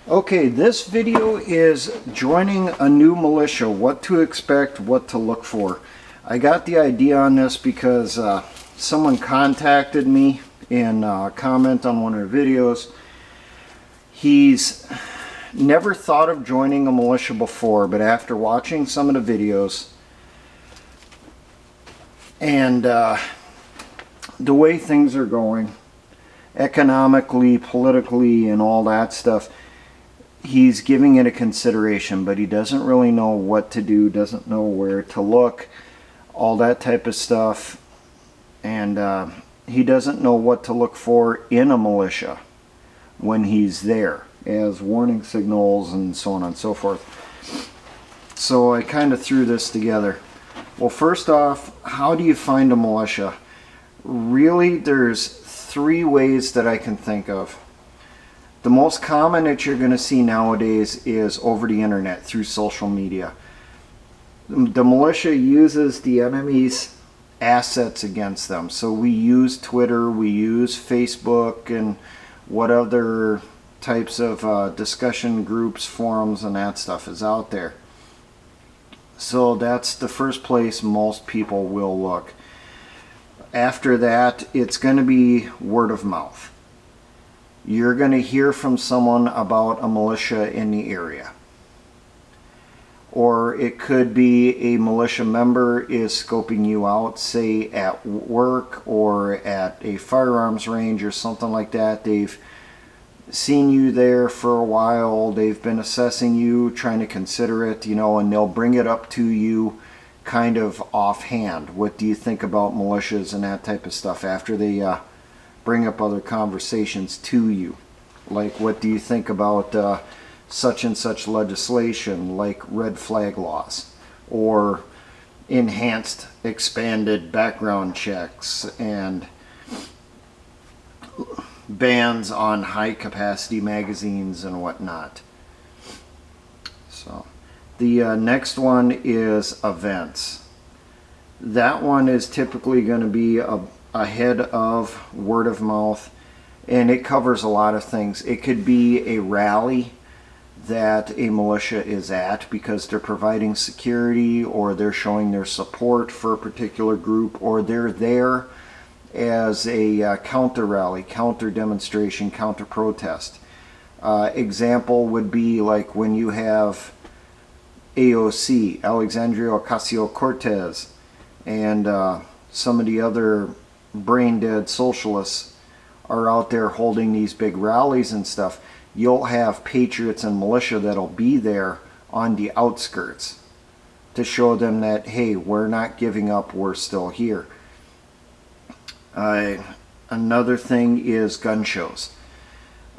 Okay, this video is joining a new militia, what to expect, what to look for. I got the idea on this because someone contacted me in a comment on one of the videos. He's never thought of joining a militia before, but after watching some of the videos and the way things are going, economically, politically, and all that stuff, he's giving it a consideration, but he doesn't really know what to do, doesn't know where to look, all that type of stuff, and he doesn't know what to look for in a militia when he's there as warning signals and so on and so forth. So I kind of threw this together. Well, first off, how do you find a militia? Really, there's three ways that I can think of. The most common that you're going to see nowadays is over the internet through social media. The militia uses the enemy's assets against them. So we use Twitter, we use Facebook, and what other types of discussion groups, forums, and that stuff is out there. So that's the first place most people will look. After that, it's going to be word of mouth. You're going to hear from someone about a militia in the area. Or it could be a militia member is scoping you out, say at work or at a firearms range or something like that. They've seen you there for a while, they've been assessing you, trying to consider it, you know, and they'll bring it up to you kind of offhand. What do you think about militias and that type of stuff after they bring up other conversations to you? Like, what do you think about such and such legislation, like red flag laws, or enhanced, expanded background checks, and bans on high capacity magazines and whatnot. So the next one is events. That one is typically going to be ahead of word of mouth, and it covers a lot of things. It could be a rally that a militia is at because they're providing security, or they're showing their support for a particular group, or they're there as a counter rally, counter demonstration, counter protest. Example would be like when you have AOC, Alexandria Ocasio-Cortez, and some of the other brain dead socialists are out there holding these big rallies and stuff. You'll have patriots and militia that'll be there on the outskirts to show them that, hey, we're not giving up, we're still here. Another thing is gun shows.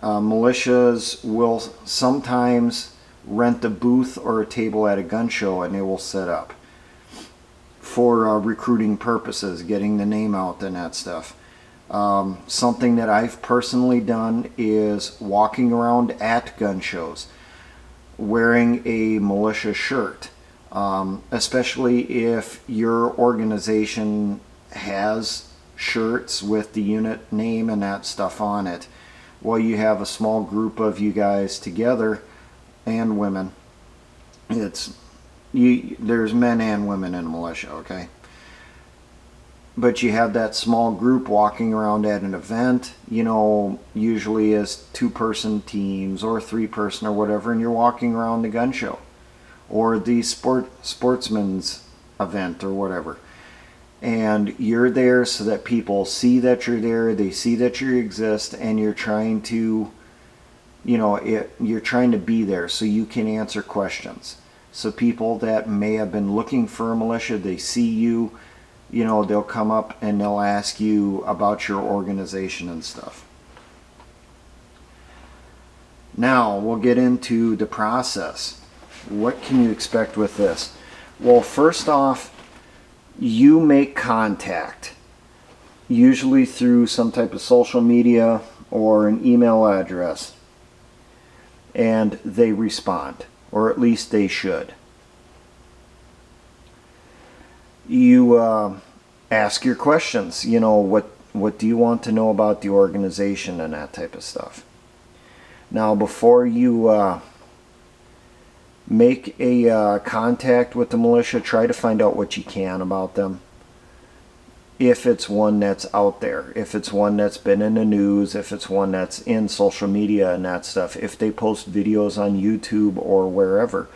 Militias will sometimes rent a booth or a table at a gun show, and they will set up for recruiting purposes, getting the name out and that stuff. Something that I've personally done is walking around at gun shows wearing a militia shirt, especially if your organization has shirts with the unit name and that stuff on it. Well, you have a small group of you guys together, and women. There's men and women in a militia, okay? But you have that small group walking around at an event, you know, usually as two-person teams or three-person or whatever, and you're walking around the gun show or the sportsman's event or whatever. And you're there so that people see that you're there, they see that you exist, and you're trying to, you know, you're trying to be there so you can answer questions. So people that may have been looking for a militia, they see you, you know, they'll come up and they'll ask you about your organization and stuff. Now we'll get into the process. What can you expect with this? Well, first off, you make contact, usually through some type of social media or an email address, and they respond, or at least they should. You ask your questions, you know, what do you want to know about the organization and that type of stuff. Now, before you make a contact with the militia, try to find out what you can about them. If it's one that's out there, if it's one that's been in the news, if it's one that's in social media and that stuff, if they post videos on YouTube or wherever,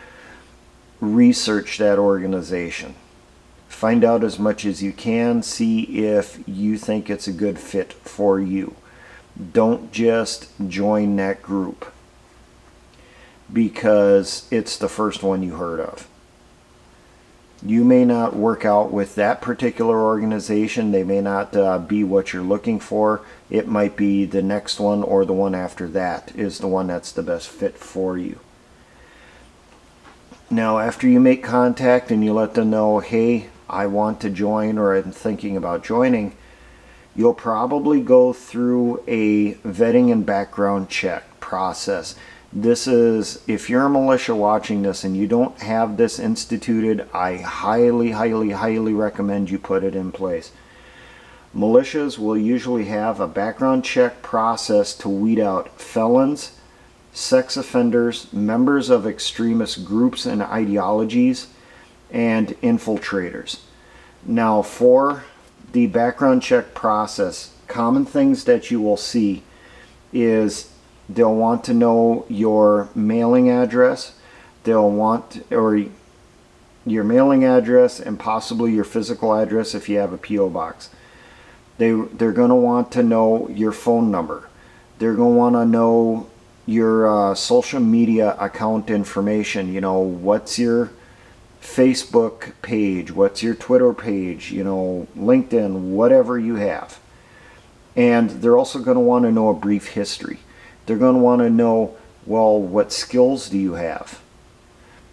research that organization. Find out as much as you can, see if you think it's a good fit for you. Don't just join that group because it's the first one you heard of. You may not work out with that particular organization. They may not be what you're looking for. It might be the next one or the one after that is the one that's the best fit for you. Now, after you make contact and you let them know, hey, I want to join or I'm thinking about joining, you'll probably go through a vetting and background check process. This is, if you're a militia watching this and you don't have this instituted, I highly, highly, highly recommend you put it in place. Militias will usually have a background check process to weed out felons, sex offenders, members of extremist groups and ideologies, and infiltrators. Now, for the background check process, common things that you will see is they'll want to know your mailing address. They'll want, or your mailing address and possibly your physical address if you have a P.O. box. They're going to want to know your phone number. They're going to want to know your social media account information. You know, what's your Facebook page, what's your Twitter page, you know, LinkedIn, whatever you have. And they're also going to want to know a brief history. They're going to want to know, well, what skills do you have?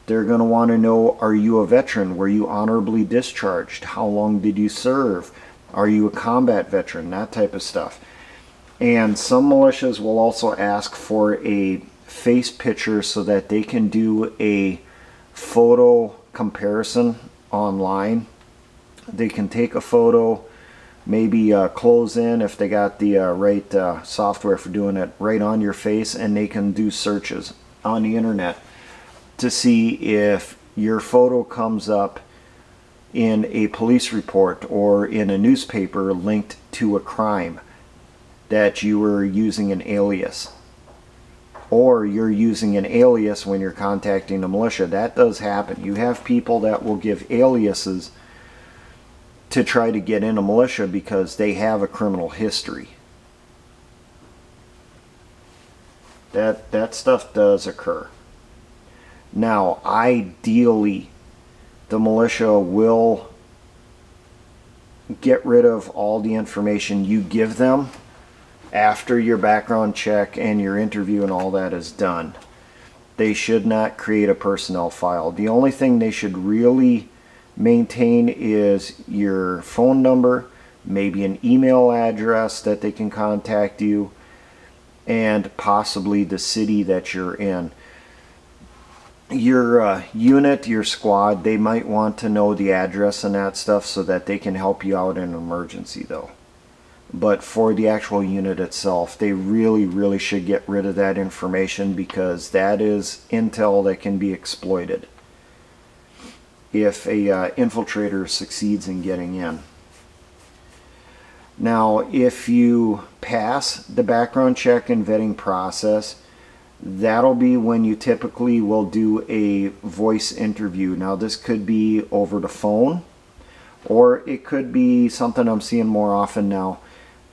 They're going to want to know, are you a veteran? Were you honorably discharged? How long did you serve? Are you a combat veteran? That type of stuff. And some militias will also ask for a face picture so that they can do a photo comparison online. They can take a photo, maybe close in if they got the right software for doing it, right on your face, and they can do searches on the internet to see if your photo comes up in a police report or in a newspaper linked to a crime that you were using an alias, or you're using an alias when you're contacting the militia. That does happen. You have people that will give aliases to try to get in a militia because they have a criminal history. That stuff does occur. Now, ideally, the militia will get rid of all the information you give them after your background check and your interview and all that is done. They should not create a personnel file. The only thing they should really maintain is your phone number, maybe an email address that they can contact you, and possibly the city that you're in. Your unit, your squad, they might want to know the address and that stuff so that they can help you out in an emergency though. But for the actual unit itself, they really, really should get rid of that information because that is intel that can be exploited if a infiltrator succeeds in getting in. Now, if you pass the background check and vetting process, that'll be when you typically will do a voice interview. Now, this could be over the phone, or it could be something I'm seeing more often now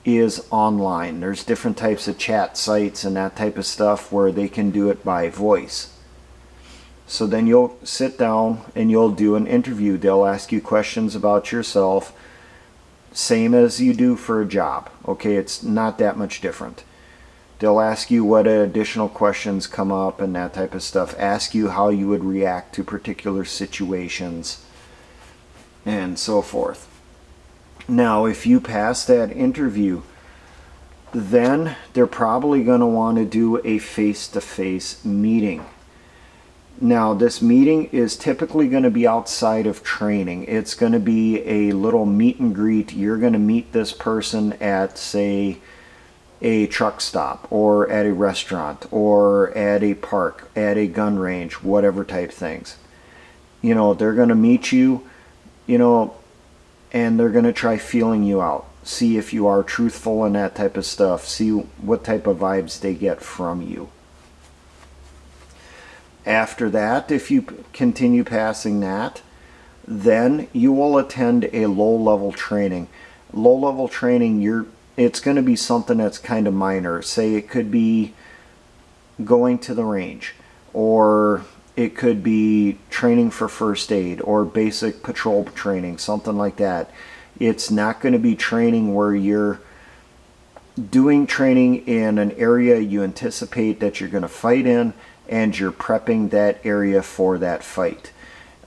is online. There's different types of chat sites and that type of stuff where they can do it by voice. So then you'll sit down and you'll do an interview. They'll ask you questions about yourself, same as you do for a job. Okay, it's not that much different. They'll ask you what additional questions come up and that type of stuff. Ask you how you would react to particular situations and so forth. Now, if you pass that interview, then they're probably going to want to do a face-to-face meeting. Now, this meeting is typically going to be outside of training. It's going to be a little meet and greet. You're going to meet this person at, say, a truck stop or at a restaurant or at a park, at a gun range, whatever type things. You know, they're going to meet you, you know, and they're going to try feeling you out. See if you are truthful and that type of stuff. See what type of vibes they get from you. After that, if you continue passing that, then you will attend a low-level training. Low-level training, it's going to be something that's kind of minor. Say it could be going to the range, or it could be training for first aid or basic patrol training, something like that. It's not going to be training where you're doing training in an area you anticipate that you're going to fight in, and you're prepping that area for that fight.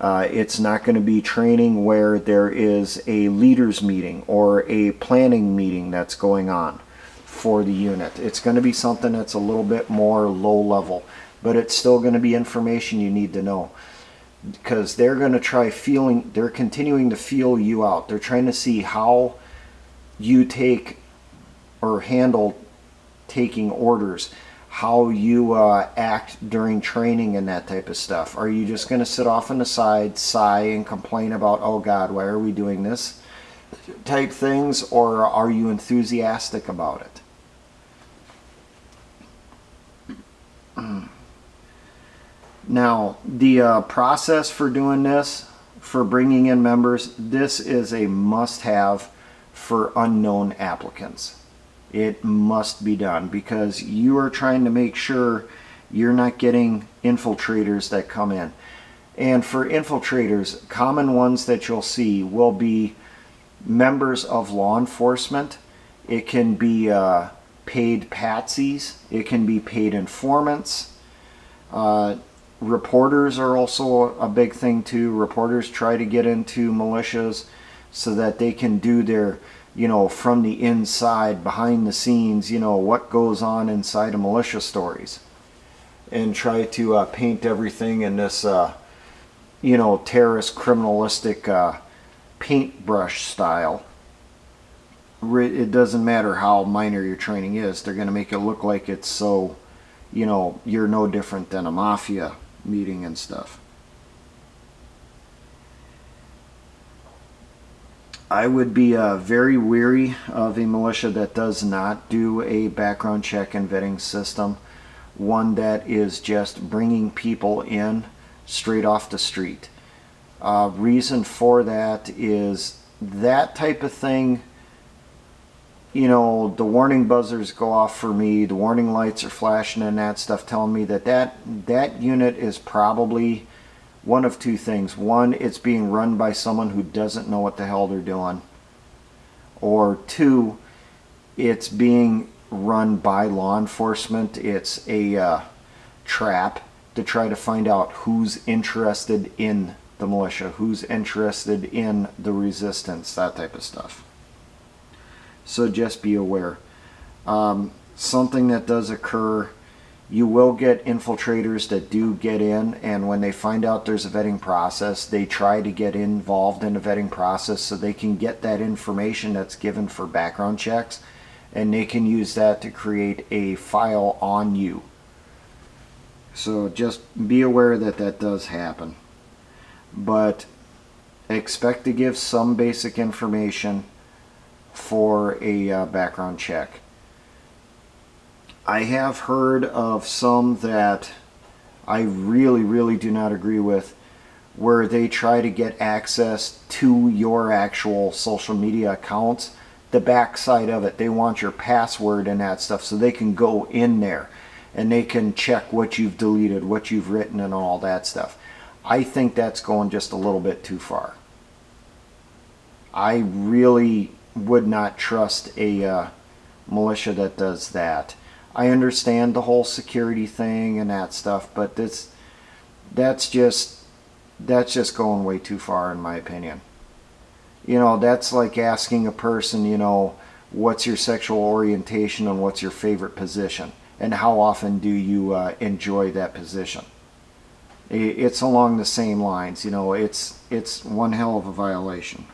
It's not going to be training where there is a leaders meeting or a planning meeting that's going on for the unit. It's going to be something that's a little bit more low level, but it's still going to be information you need to know, because they're going to they're continuing to feel you out. They're trying to see how you take or handle taking orders, how you act during training and that type of stuff. Are you just going to sit off on the side, sigh, and complain about, oh God, why are we doing this type things, or are you enthusiastic about it? Now, the process for doing this, for bringing in members, this is a must-have for unknown applicants. It must be done, because you are trying to make sure you're not getting infiltrators that come in. And for infiltrators, common ones that you'll see will be members of law enforcement. It can be paid patsies. It can be paid informants. Reporters are also a big thing too. Reporters try to get into militias so that they can do their, you know, from the inside, behind the scenes, you know, what goes on inside of militia stories, and try to paint everything in this, you know, terrorist, criminalistic paintbrush style. It doesn't matter how minor your training is, they're going to make it look like it's so, you know, you're no different than a mafia meeting and stuff. I would be very weary of a militia that does not do a background check and vetting system. One that is just bringing people in straight off the street. Reason for that is that type of thing, you know, the warning buzzers go off for me, the warning lights are flashing and that stuff, telling me that unit is probably one of two things. One, it's being run by someone who doesn't know what the hell they're doing. Or two, it's being run by law enforcement. It's a trap to try to find out who's interested in the militia, who's interested in the resistance, that type of stuff. So just be aware. Something that does occur, you will get infiltrators that do get in, and when they find out there's a vetting process, they try to get involved in the vetting process so they can get that information that's given for background checks, and they can use that to create a file on you. So just be aware that that does happen. But expect to give some basic information for a background check. I have heard of some that I really do not agree with, where they try to get access to your actual social media accounts. The backside of it, they want your password and that stuff so they can go in there and they can check what you've deleted, what you've written, and all that stuff. I think that's going just a little bit too far. I really would not trust a militia that does that. I understand the whole security thing and that stuff, but that's just going way too far in my opinion. You know, that's like asking a person, you know, what's your sexual orientation and what's your favorite position, and how often do you enjoy that position. It's along the same lines, you know. It's one hell of a violation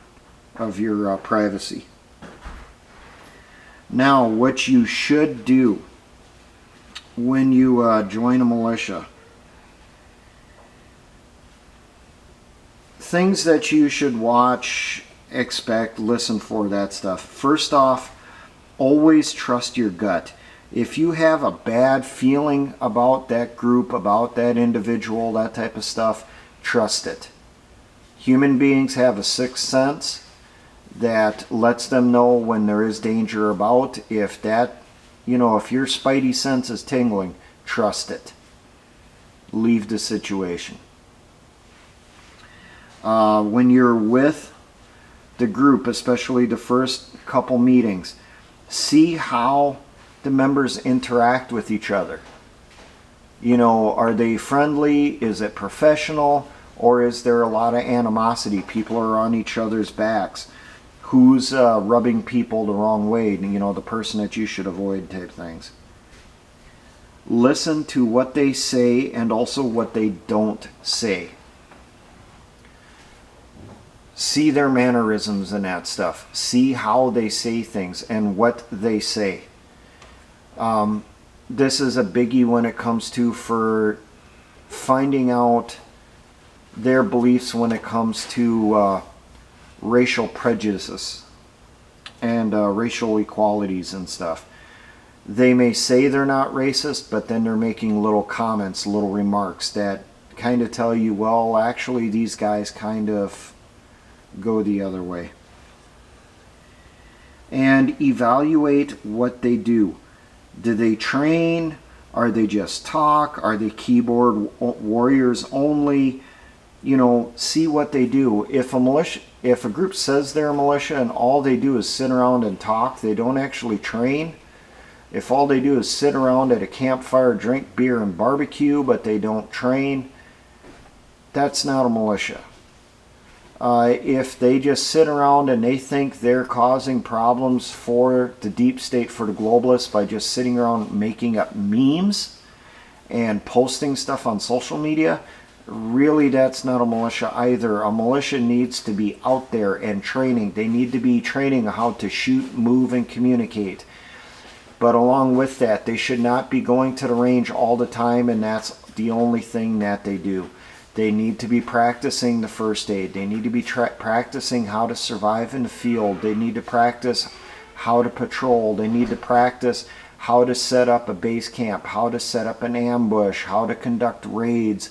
of your privacy. Now, what you should do when you join a militia. Things that you should watch, expect, listen for, that stuff. First off, always trust your gut. If you have a bad feeling about that group, about that individual, that type of stuff, trust it. Human beings have a sixth sense that lets them know when there is danger about. If that, if your spidey sense is tingling, trust it. Leave the situation. When you're with the group, especially the first couple meetings, see how the members interact with each other. Are they friendly? Is it professional? Or is there a lot of animosity? People are on each other's backs. Who's rubbing people the wrong way? The person that you should avoid, type things. Listen to what they say and also what they don't say. See their mannerisms and that stuff. See how they say things and what they say. This is a biggie when it comes to for finding out their beliefs when it comes to racial prejudices and racial equalities and stuff. They may say they're not racist, but then they're making little comments, little remarks that kind of tell you, well, actually these guys kind of go the other way. And evaluate what they do. Do they train? Are they just talk? Are they keyboard warriors only? See what they do. If a group says they're a militia and all they do is sit around and talk, they don't actually train. If all they do is sit around at a campfire, drink beer and barbecue, but they don't train, that's not a militia. If they just sit around and they think they're causing problems for the deep state, for the globalists, by just sitting around making up memes and posting stuff on social media, really that's not a militia either. A militia needs to be out there and training. They need to be training how to shoot, move, and communicate. But along with that, they should not be going to the range all the time and that's the only thing that they do. They need to be practicing the first aid. They need to be practicing how to survive in the field. They need to practice how to patrol. They need to practice how to set up a base camp, how to set up an ambush, how to conduct raids,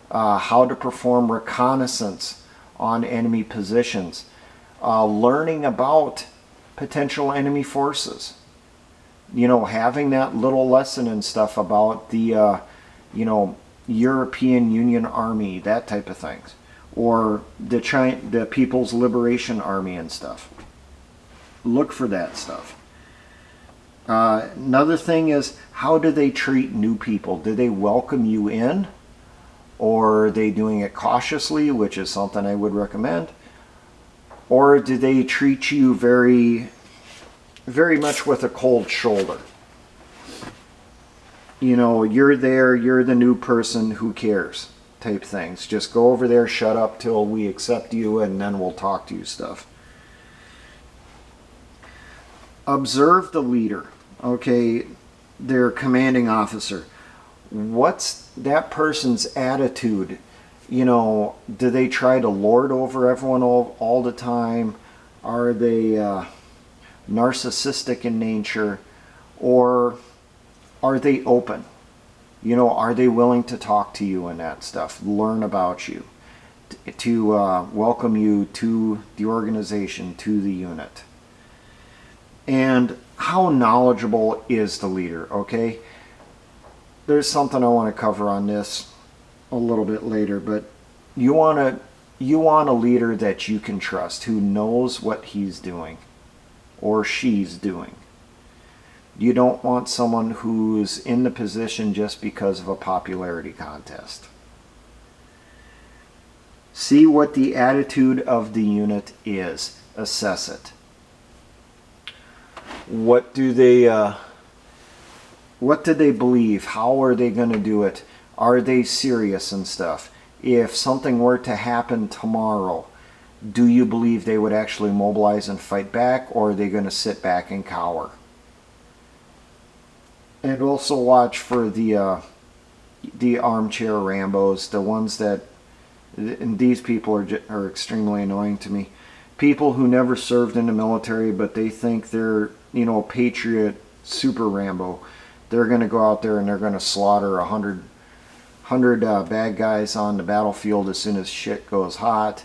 how to perform reconnaissance on enemy positions, learning about potential enemy forces. Having that little lesson and stuff about the, European Union Army, that type of things, or the People's Liberation Army and stuff. Look for that stuff. Another thing is, how do they treat new people? Do they welcome you in, or are they doing it cautiously, which is something I would recommend, or do they treat you very, very much with a cold shoulder? You're there, you're the new person, who cares, type things. Just go over there, shut up till we accept you, and then we'll talk to you stuff. Observe the leader, okay, their commanding officer. What's that person's attitude? Do they try to lord over everyone all the time? Are they narcissistic in nature? Or are they open? Are they willing to talk to you and that stuff, learn about you, to welcome you to the organization, to the unit? And how knowledgeable is the leader, okay? There's something I want to cover on this a little bit later, but you want a leader that you can trust, who knows what he's doing or she's doing. You don't want someone who's in the position just because of a popularity contest. See what the attitude of the unit is. Assess it. What do they believe? How are they going to do it? Are they serious and stuff? If something were to happen tomorrow, do you believe they would actually mobilize and fight back, or are they going to sit back and cower? And also watch for the armchair Rambos, the ones that, and these people are extremely annoying to me. People who never served in the military, but they think they're, you know, patriot super Rambo. They're going to go out there and they're going to slaughter 100 bad guys on the battlefield as soon as shit goes hot.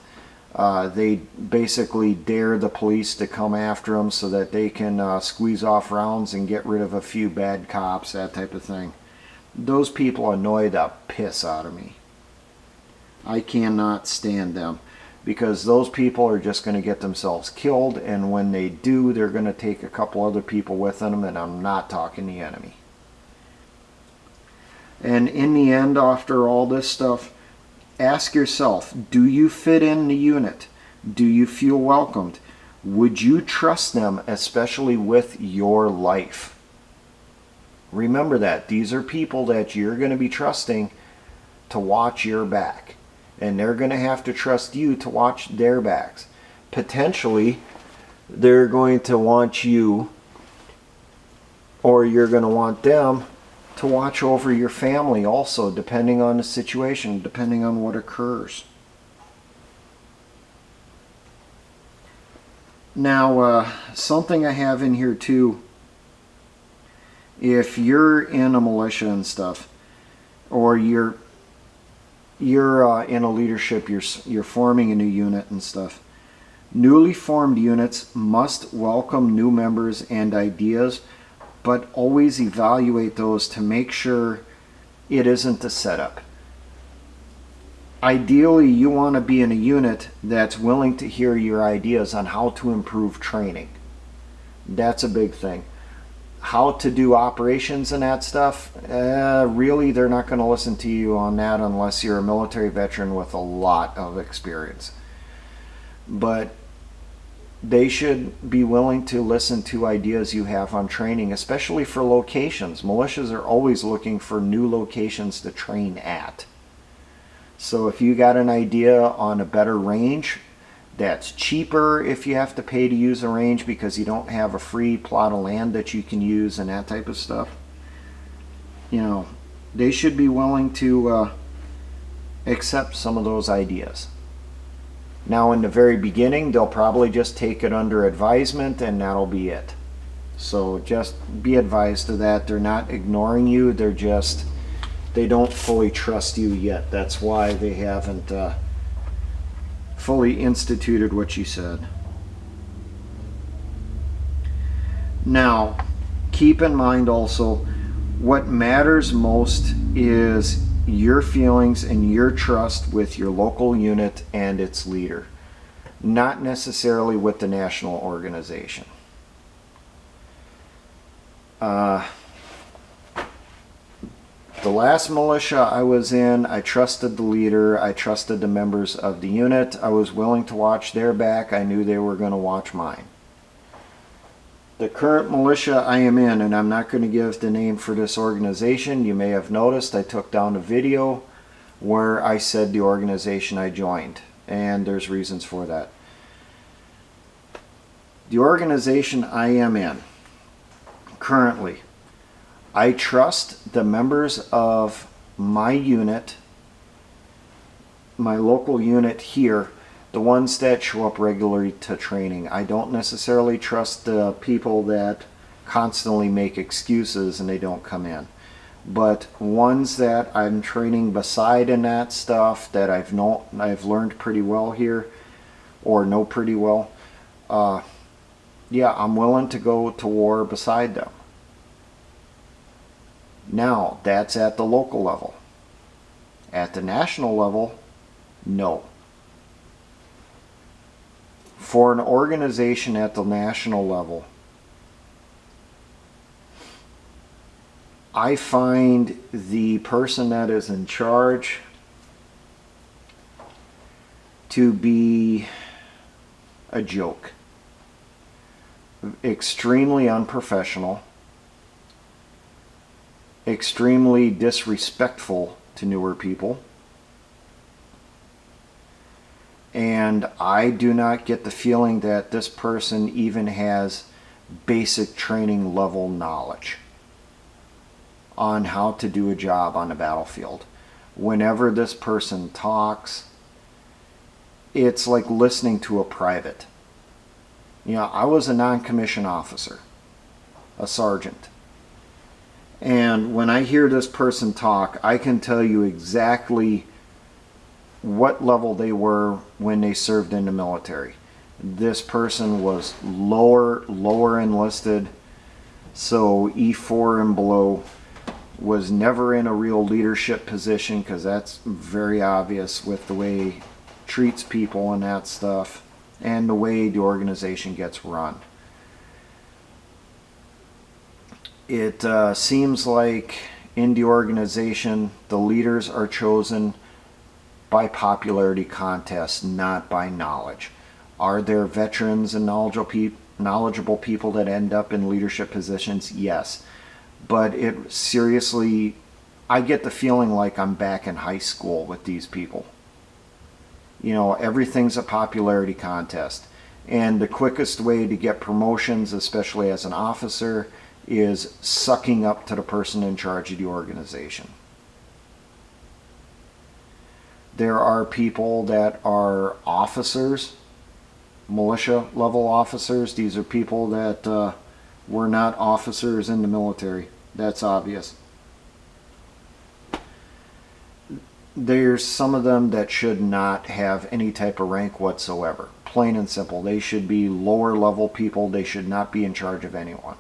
They basically dare the police to come after them so that they can squeeze off rounds and get rid of a few bad cops, that type of thing. Those people annoy the piss out of me. I cannot stand them, because those people are just going to get themselves killed, and when they do, they're going to take a couple other people with them, and I'm not talking the enemy. And in the end, after all this stuff, ask yourself, do you fit in the unit? Do you feel welcomed? Would you trust them, especially with your life? Remember that. These are people that you're going to be trusting to watch your back. And they're going to have to trust you to watch their backs. Potentially, they're going to want you, or you're going to want them, to watch over your family also, depending on the situation, depending on what occurs. Now, something I have in here too, if you're in a militia and stuff, or you're in a leadership, you're forming a new unit and stuff, newly formed units must welcome new members and ideas, but always evaluate those to make sure it isn't a setup. Ideally, you want to be in a unit that's willing to hear your ideas on how to improve training. That's a big thing. How to do operations and that stuff, really they're not going to listen to you on that unless you're a military veteran with a lot of experience. But they should be willing to listen to ideas you have on training, especially for locations. Militias are always looking for new locations to train at. So if you got an idea on a better range that's cheaper, if you have to pay to use a range because you don't have a free plot of land that you can use and that type of stuff, you know, they should be willing to accept some of those ideas. Now, in the very beginning, they'll probably just take it under advisement and that'll be it. So just be advised of that. They're not ignoring you. They don't fully trust you yet. That's why they haven't fully instituted what you said. Now, keep in mind also, what matters most is your feelings and your trust with your local unit and its leader, not necessarily with the national organization. The last militia I was in, I trusted the leader, I trusted the members of the unit, I was willing to watch their back, I knew they were going to watch mine. The current militia I am in, and I'm not going to give the name for this organization, you may have noticed I took down a video where I said the organization I joined, and there's reasons for that. The organization I am in currently, I trust the members of my unit, my local unit here, the ones that show up regularly to training. I don't necessarily trust the people that constantly make excuses and they don't come in. But ones that I'm training beside in that stuff that I've learned pretty well here, or know pretty well, yeah, I'm willing to go to war beside them. Now, that's at the local level. At the national level, no. For an organization at the national level, I find the person that is in charge to be a joke. Extremely unprofessional, extremely disrespectful to newer people, and I do not get the feeling that this person even has basic training level knowledge. on how to do a job on the battlefield. Whenever this person talks, it's like listening to a private. You know, I was a non-commissioned officer, a sergeant. And when I hear this person talk, I can tell you exactly what level they were when they served in the military. This person was lower enlisted, so E4 and below, was never in a real leadership position, because that's very obvious with the way he treats people and that stuff, and the way the organization gets run. It seems like in the organization, the leaders are chosen by popularity contest, not by knowledge. Are there veterans and knowledgeable people that end up in leadership positions? Yes. But it seriously, I get the feeling like I'm back in high school with these people. You know, everything's a popularity contest. And the quickest way to get promotions, especially as an officer, is sucking up to the person in charge of the organization. There are people that are officers, militia level officers. These are people that were not officers in the military. That's obvious. There's some of them that should not have any type of rank whatsoever. Plain and simple. They should be lower level people. They should not be in charge of anyone.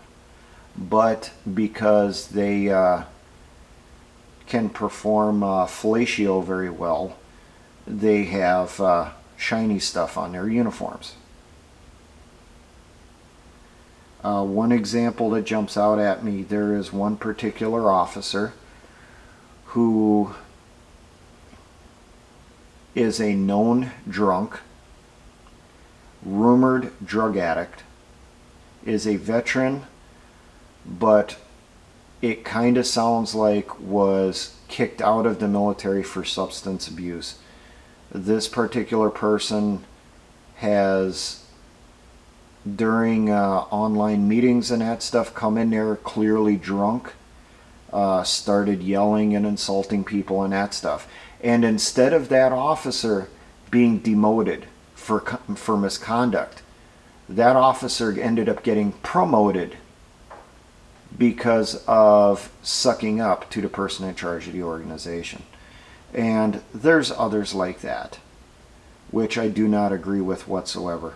But because they can perform fellatio very well, they have shiny stuff on their uniforms. One example that jumps out at me, there is one particular officer who is a known drunk, rumored drug addict, is a veteran, but it kind of sounds like was kicked out of the military for substance abuse. This particular person has, during online meetings and that stuff, come in there clearly drunk, started yelling and insulting people and that stuff. And instead of that officer being demoted for misconduct, that officer ended up getting promoted because of sucking up to the person in charge of the organization. And there's others like that, which I do not agree with whatsoever.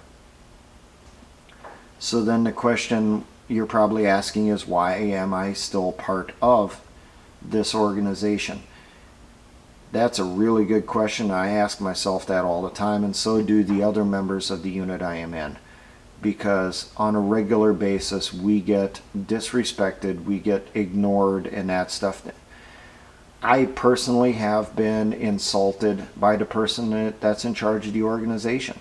So then the question you're probably asking is, why am I still part of this organization? That's a really good question. I ask myself that all the time, and so do the other members of the unit I am in. Because on a regular basis, we get disrespected, we get ignored, and that stuff. I personally have been insulted by the person that's in charge of the organization.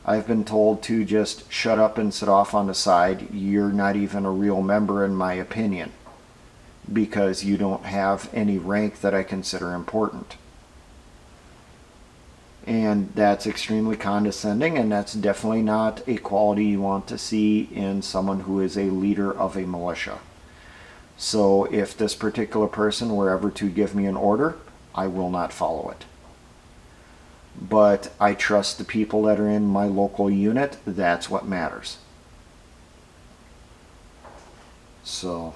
I've been told to just shut up and sit off on the side. You're not even a real member, in my opinion, because you don't have any rank that I consider important. And that's extremely condescending, and that's definitely not a quality you want to see in someone who is a leader of a militia. So if this particular person were ever to give me an order, I will not follow it. But I trust the people that are in my local unit. That's what matters. So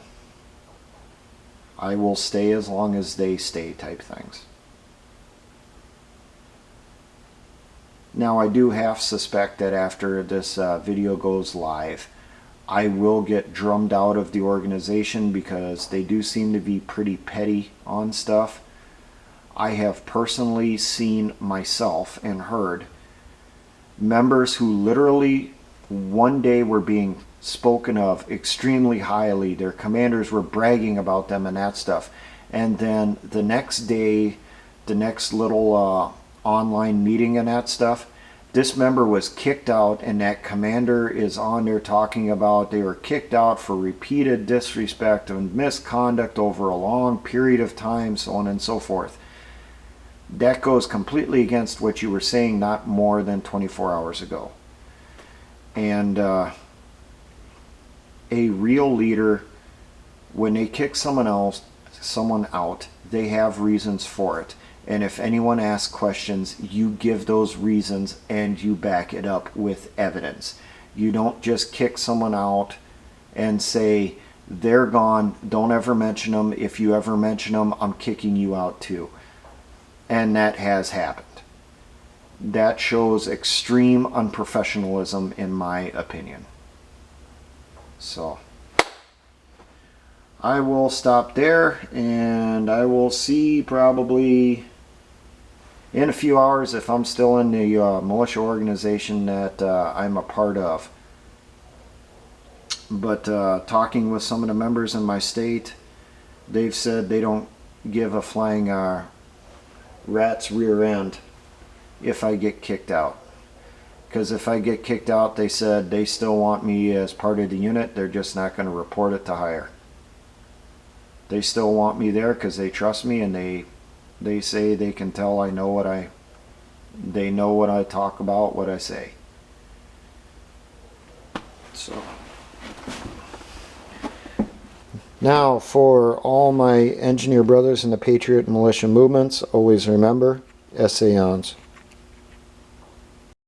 I will stay as long as they stay, type things. Now, I do half suspect that after this video goes live, I will get drummed out of the organization, because they do seem to be pretty petty on stuff. I have personally seen myself and heard members who literally one day were being spoken of extremely highly. Their commanders were bragging about them and that stuff. And then the next day, the next little online meeting and that stuff, this member was kicked out, and that commander is on there talking about they were kicked out for repeated disrespect and misconduct over a long period of time, so on and so forth. That goes completely against what you were saying not more than 24 hours ago. And a real leader When they kick someone out, they have reasons for it. And if anyone asks questions, you give those reasons and you back it up with evidence. You don't just kick someone out and say, they're gone, don't ever mention them. If you ever mention them, I'm kicking you out too. And that has happened. That shows extreme unprofessionalism in my opinion. So I will stop there, and I will see probably in a few hours if I'm still in the militia organization that I'm a part of. But talking with some of the members in my state, they've said they don't give a flying rat's rear end if I get kicked out. Because if I get kicked out, they said they still want me as part of the unit. They're just not going to report it to hire. They still want me there because they trust me, and they say they can tell I know they know what I talk about, what I say. So now, for all my engineer brothers in the Patriot and militia movements, always remember, essayons.